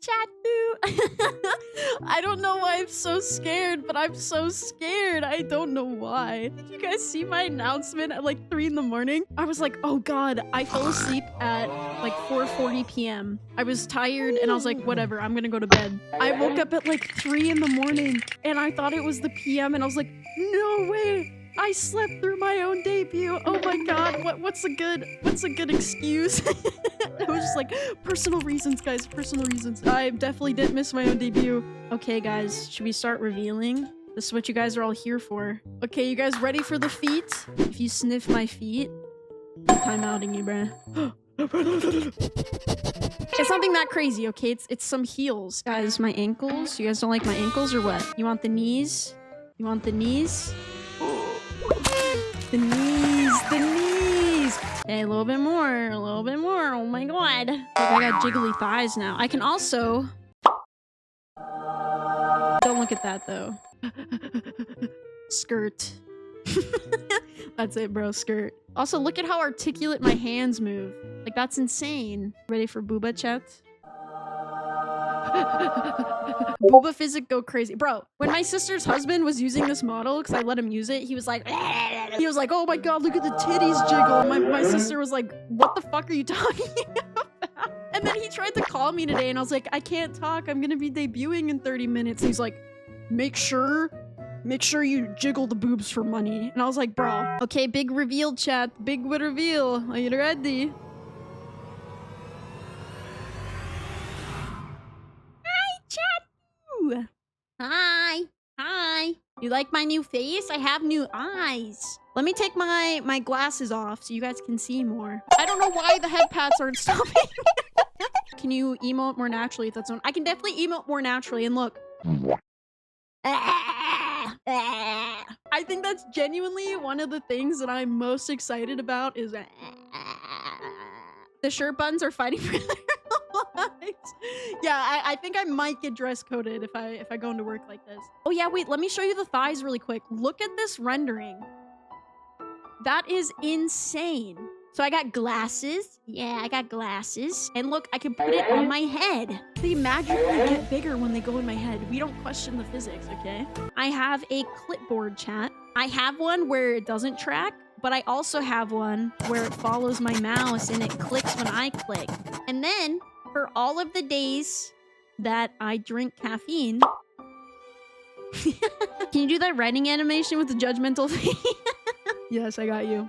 chat boo. I don't know why I'm so scared, but I'm so scared. I don't know why. Did you guys see my announcement at like 3 in the morning? I was like, oh god, I fell asleep at like 4:40 p.m. I was tired and I was like, whatever, I'm gonna go to bed. I woke up at like 3 in the morning and I thought it was the PM and I was like, no way. I slept through my own debut. Oh my god, what's a good excuse? It was just like personal reasons, guys, personal reasons. I definitely didn't miss my own debut. Okay, guys, should we start revealing? This is what you guys are all here for. Okay, you guys ready for the feet? If you sniff my feet, I'm time-outing you, bruh. It's nothing that crazy, okay? It's some heels. Guys, my ankles. You guys don't like my ankles or what? You want the knees? You want the knees? The knees, the knees. Okay, a little bit more, a little bit more. Oh my god. Look, I got jiggly thighs now. I can also... Don't look at that, though. Skirt. That's it, bro. Skirt. Also, look at how articulate my hands move. Like, that's insane. Ready for booba chat? Booba physic go crazy. Bro, when my sister's husband was using this model, because I let him use it, he was like, oh my god, look at the titties jiggle. My sister was like, what the fuck are you talking about? And then he tried to call me today, and I was like, I can't talk. I'm gonna be debuting in 30 minutes. And he's like, make sure you jiggle the boobs for money. And I was like, bro. Okay, big reveal, chat. Big reveal. Are you ready? Hi. Hi. You like my new face? I have new eyes. Let me take my glasses off so you guys can see more. I don't know why the head pats aren't stopping. Can you emote more naturally if that's on? I can definitely emote more naturally and look. I think that's genuinely one of the things that I'm most excited about is the shirt buttons are fighting for their lives. Yeah, I think I might get dress coded if I go into work like this. Oh yeah, wait, let me show you the thighs really quick. Look at this rendering. That is insane. So I got glasses. Yeah, I got glasses. And look, I can put it on my head. They magically get bigger when they go in my head. We don't question the physics, okay? I have a clipboard chat. I have one where it doesn't track, but I also have one where it follows my mouse and it clicks when I click. And then for all of the days that I drink caffeine... Can you do that writing animation with the judgmental face? Yes, I got you.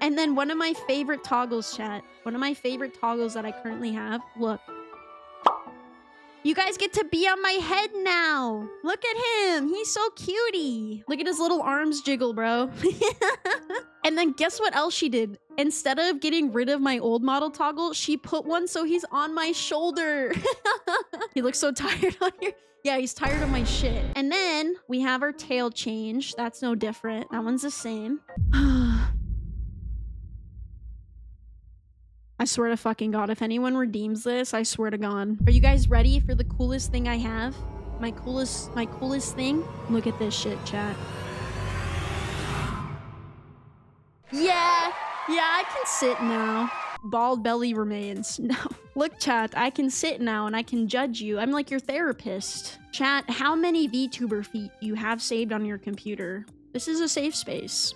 And then one of my favorite toggles, chat. One of my favorite toggles that I currently have. Look. You guys get to be on my head now. Look at him. He's so cutie. Look at his little arms jiggle, bro. And then guess what else she did? Instead of getting rid of my old model toggle, she put one so he's on my shoulder. He looks so tired on here. Yeah, he's tired of my shit. And then we have our tail change. That's no different. That one's the same. I swear to fucking god, if anyone redeems this, I swear to god. Are you guys ready for the coolest thing I have? My coolest thing? Look at this shit, chat. Yeah, I can sit now. Bald belly remains. No. Look, chat, I can sit now and I can judge you. I'm like your therapist. Chat, how many VTuber feet do you have saved on your computer? This is a safe space.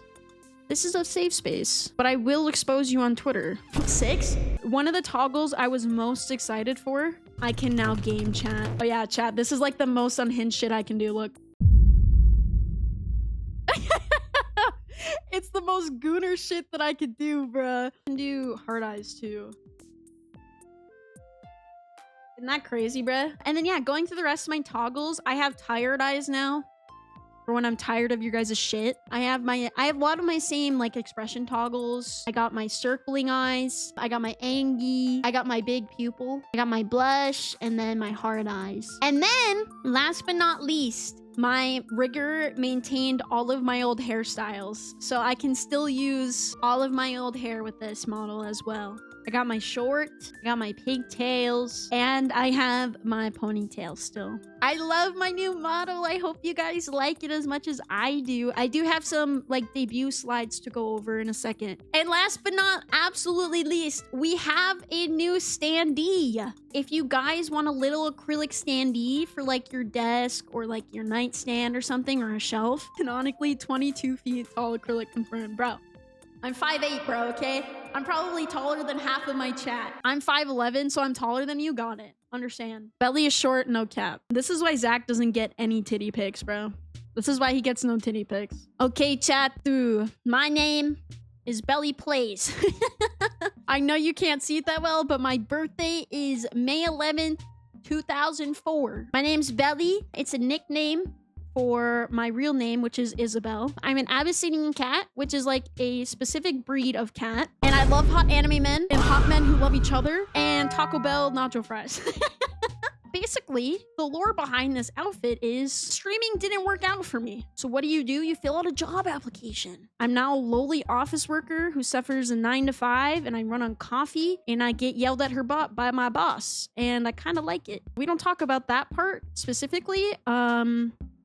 This is a safe space, but I will expose you on Twitter. 6? One of the toggles I was most excited for, I can now game chat. Oh yeah, chat, this is like the most unhinged shit I can do, look. It's the most gooner shit that I could do, bruh. I can do hard eyes too. Isn't that crazy, bruh? And then yeah, going through the rest of my toggles, I have tired eyes now. For when I'm tired of your guys' shit. I have a lot of my same like expression toggles. I got my circling eyes. I got my angie. I got my big pupil. I got my blush and then my hard eyes. And then last but not least, my rigger maintained all of my old hairstyles. So I can still use all of my old hair with this model as well. I got my short, I got my pigtails, and I have my ponytail still. I love my new model. I hope you guys like it as much as I do. I do have some like debut slides to go over in a second. And last but not absolutely least, we have a new standee. If you guys want a little acrylic standee for like your desk or like your nightstand or something, or a shelf, canonically 22 feet tall acrylic confirmed, bro. I'm 5'8", bro, okay? I'm probably taller than half of my chat. I'm 5'11", so I'm taller than you. Got it. Understand. Belly is short, no cap. This is why Zach doesn't get any titty pics, bro. This is why he gets no titty pics. Okay, chat through. My name is Belly Plays. I know you can't see it that well, but my birthday is May 11th, 2004. My name's Belly. It's a nickname for my real name, which is Isabel. I'm an Abyssinian cat, which is like a specific breed of cat. And I love hot anime men and hot men who love each other and Taco Bell nacho fries. Basically, the lore behind this outfit is streaming didn't work out for me. So what do? You fill out a job application. I'm now a lowly office worker who suffers a 9-to-5, and I run on coffee, and I get yelled at her by my boss, and I kind of like it. We don't talk about that part specifically.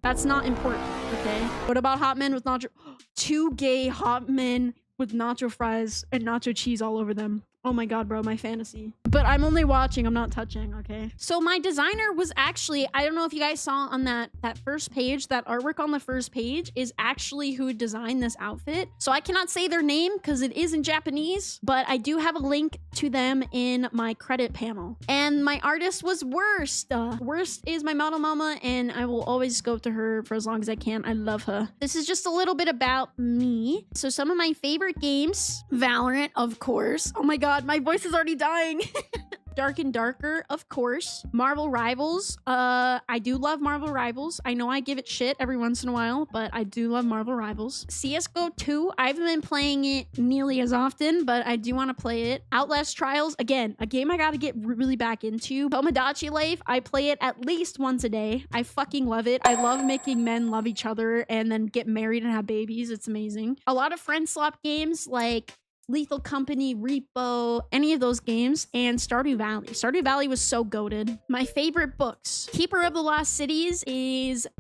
That's not important, okay? What about hot men with nacho? 2 gay hot men with nacho fries and nacho cheese all over them. Oh my god, bro, my fantasy. But I'm only watching, I'm not touching, okay? So my designer was actually, I don't know if you guys saw on that first page, that artwork on the first page is actually who designed this outfit. So I cannot say their name because it is in Japanese, but I do have a link to them in my credit panel. And my artist was Worst. Worst is my model mama, and I will always go to her for as long as I can. I love her. This is just a little bit about me. So some of my favorite games, Valorant, of course. Oh my god. My voice is already dying. Dark and Darker, of course. Marvel Rivals. I do love Marvel Rivals. I know I give it shit every once in a while, but I do love Marvel Rivals. CSGO 2. I haven't been playing it nearly as often, but I do want to play it. Outlast Trials. Again, a game I got to get really back into. Tomodachi Life. I play it at least once a day. I fucking love it. I love making men love each other and then get married and have babies. It's amazing. A lot of friend swap games like Lethal Company, Repo, any of those games, and Stardew Valley. Stardew Valley was so goated. My favorite books. Keeper of the Lost Cities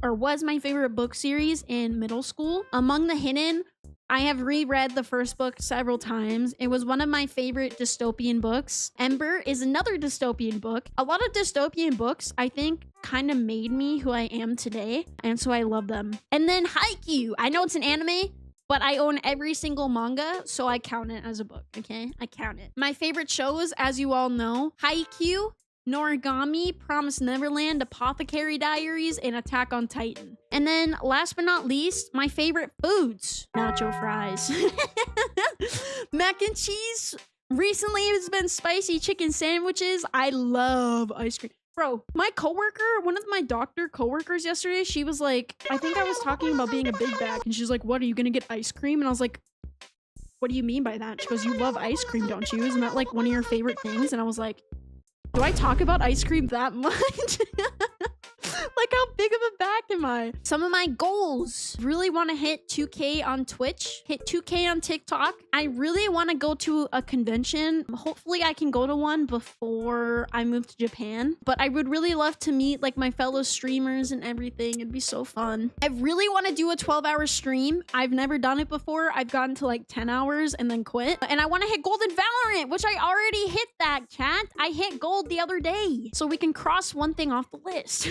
was my favorite book series in middle school. Among the Hidden, I have reread the first book several times. It was one of my favorite dystopian books. Ember is another dystopian book. A lot of dystopian books, I think, kind of made me who I am today, and so I love them. And then Haikyuu. I know it's an anime, but I own every single manga, so I count it as a book, okay? I count it. My favorite shows, as you all know, Haikyuu, Noragami, Promised Neverland, Apothecary Diaries, and Attack on Titan. And then, last but not least, my favorite foods, nacho fries. Mac and cheese. Recently, it's been spicy chicken sandwiches. I love ice cream. Bro, my coworker, one of my doctor coworkers yesterday, she was like, I think I was talking about being a big bag. And she's like, what, are you gonna get ice cream? And I was like, what do you mean by that? She goes, you love ice cream, don't you? Isn't that like one of your favorite things? And I was like, do I talk about ice cream that much? Like, how big of a bag am I? Some of my goals. Really want to hit 2K on Twitch, hit 2K on TikTok. I really want to go to a convention. Hopefully I can go to one before I move to Japan. But I would really love to meet like my fellow streamers and everything. It'd be so fun. I really want to do a 12-hour stream. I've never done it before. I've gotten to like 10 hours and then quit. And I want to hit gold in Valorant, which I already hit that, chat. I hit gold the other day. So we can cross one thing off the list.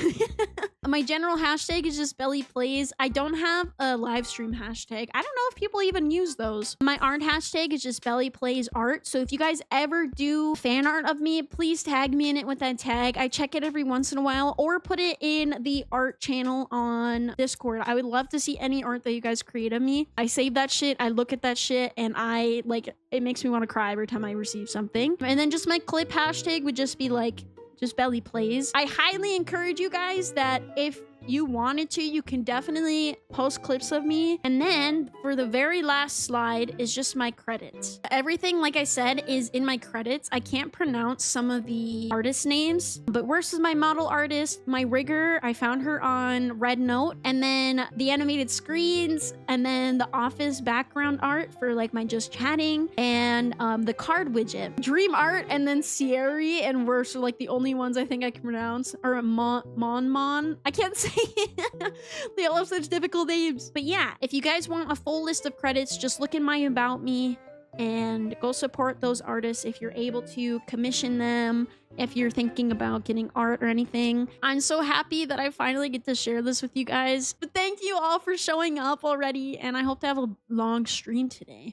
My general hashtag is just Belly Plays. I don't have a live stream hashtag. I don't know if people even use those. My art hashtag is just Belly Plays Art. So if you guys ever do fan art of me, please tag me in it with that tag. I check it every once in a while, or put it in the art channel on Discord. I would love to see any art that you guys create of me. I save that shit, I look at that shit, and I like, it makes me want to cry every time I receive something. And then just my clip hashtag would just be like, just Belly Plays. I highly encourage you guys that if you wanted to, you can definitely post clips of me. And then for the very last slide is just my credits. Everything, like I said, is in my credits. I can't pronounce some of the artist names, but Worst is my model artist. My rigger, I found her on Red Note. And then the animated screens, and then the office background art for like my just chatting, and the card widget. Dream art, and then Sierra and Worst are like the only ones I think I can pronounce. Or Mon. I can't say it. They all have such difficult names. But yeah, if you guys want a full list of credits, just look in my About Me and go support those artists if you're able to. Commission them if you're thinking about getting art or anything. I'm so happy that I finally get to share this with you guys. But thank you all for showing up already, and I hope to have a long stream today.